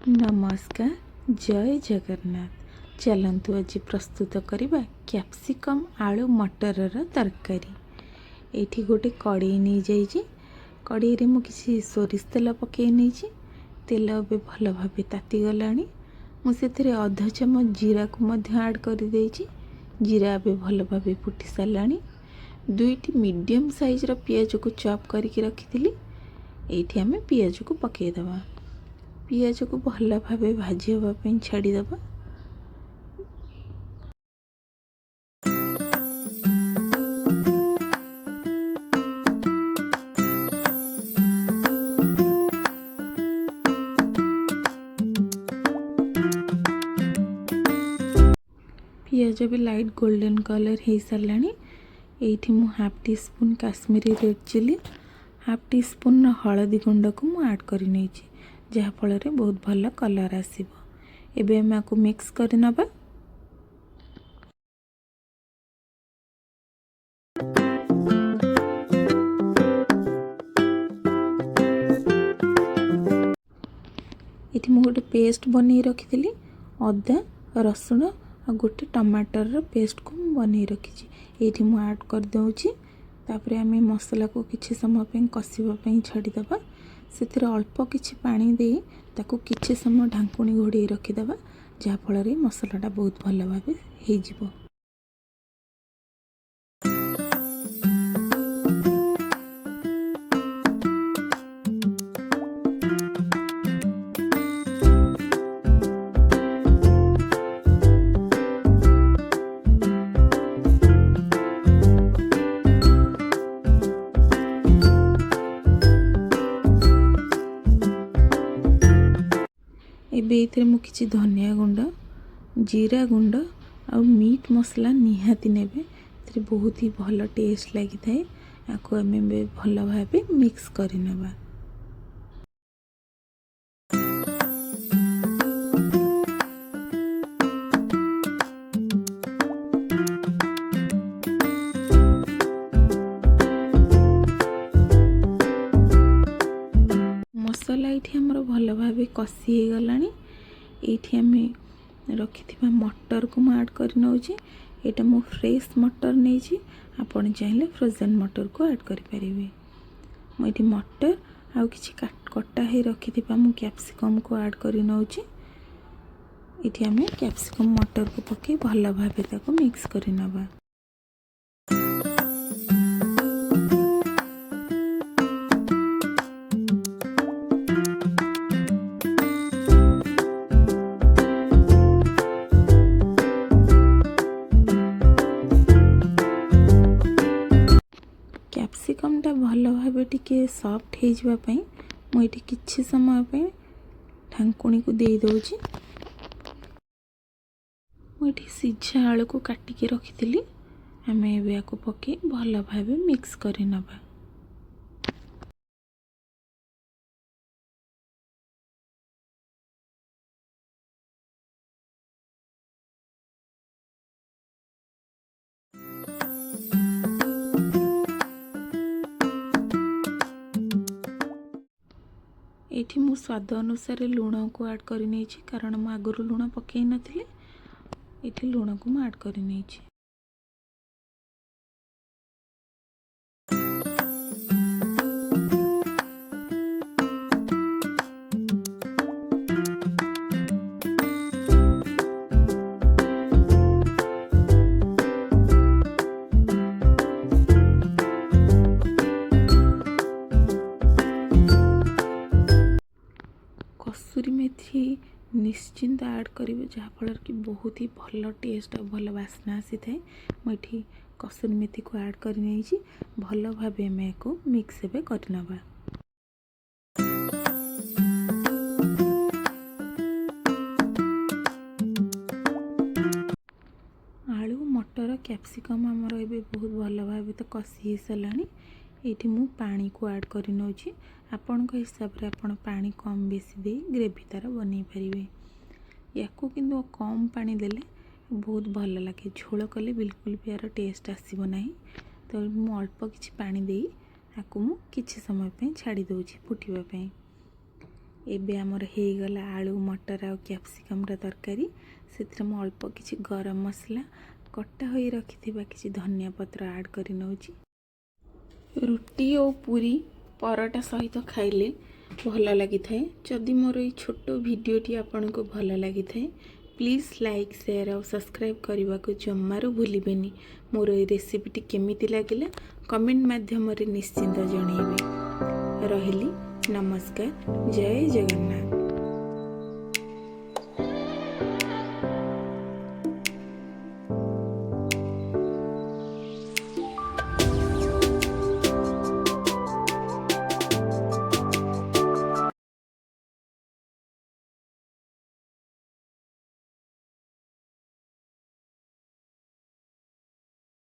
नमस्कार जय जगन्नाथ। चलतु आज प्रस्तुत करवा कैप्सिकम आलू मटर तरकारी। ये गोटे कड़े नहीं जाइए। कड़े रे मु किसी सोरिष तेल पकई नहीं। तेल ए भल भाव ताती गला मुझे अध चमच जीरा को ऐड कर जीरा ए भल भाव फुटी सारा। दुईटी मीडियम साइज पियाज को चॉप करके रखी। ये आम पियाज को पकईदे। पियाज को भल भाव भाजी हाँपाई छाड़ीद। पियाज भी लाइट गोल्डन कलर हो सारा। ये मु half teaspoon Kashmiri red chilli, half teaspoon हलदी गुंड को मु ऐड कर जहाँफल बहुत भल कलर आसब। एबे आपको मिक्स कर नबा। ये मु गोटे पेस्ट बन रखी। अदा रसुण आ गोटे टमाटर पेस्ट को बन रखी। ये मु ऐड कर दूँगी। तापर आम मसला को किसी समय कषापी छाड़ीदे। से अल्प किछि पानी दे ताकू किछि समय ढांकुणी घोड़े रखीदे जहाँफल मसलाटा बहुत भल भाव हो। एबे मु किछि धनिया गुंड, जीरा गुंड आ मीट मसला निहाती नेबे। बहुत ही भल टेस्ट लगी थाए। आपको आम भल भाव मिक्स कर नबा। मसला ये आमर भल भाव कषि हो गला। ये आम रखि मटर को ऐड कर नौचे। यहाँ मु फ्रेश मटर नहीं। आपन चाहिए फ्रोजेन मटर को ऐड करें। मुझे मटर आउ कि कटा ही रखि मु कैप्सिकम को ऐड कर नौचे। ये आम कैप्सिकम मटर को पकई भल भाव मिक्स कर नबा। कैप्सिकमटा भल भाव टिके सॉफ्ट हो जावाई मुझे किछि समय ढांकुणी को दे दूँगी। मुझे सीझा आलू को काटिकी रखी। आम ए पकई भल भाव मिक्स कर नबा। ये मु स्वाद अनुसार लुण को ऐड कर कारण मु आगुरी लुण पकई नथिले। ये लुण को मु ऐड कर कसूरी मेथी निश्चिंत ऐड करेंगे जहाँफल कि बहुत ही भल टेस्ट और भल बास्ना आसी थाए। मुझे कसूरी मेथी को ऐड कर भल भाव आम को मिक्स कर नबा। आलू मटर कैप्सिकम आमर ए बहुत भल भाव तो कषि हो सारा। ये मु पानी को ऐड कर नौची। आपण हिसाब रे आपण पानी कम बेसी दे ग्रेवी तार बन पारे। या किंतु कम पानी देले बहुत भल लगे। झोल कले बिल्कुल भी यार टेस्ट आसब ना। तो मु अल्प किछि पानी दे आपको मु किछि समय पे छाड़ी दूची फुटिबा पे। एबे आमर ହେଇଗଲା आलू मटर आ कैप्सिकम तरकारी से मु अल्प किसी गरम मसला कटा हो रखि किसी धनिया पत्र ऐड कर नौची। रुटी और पूरी परोटा सहित खाइले भल लगी थाए। जदि मोर ये छोट वीडियोटी आपन को भल लगी थाए प्लीज़ लाइक शेयर और सब्सक्राइब करने को जमारू भूलिबेनी। मोर ये रेसिपीटी केमिति लागिला कमेंट माध्यम निश्चिंत जनइबे। रहिली नमस्कार, जय जगन्नाथ।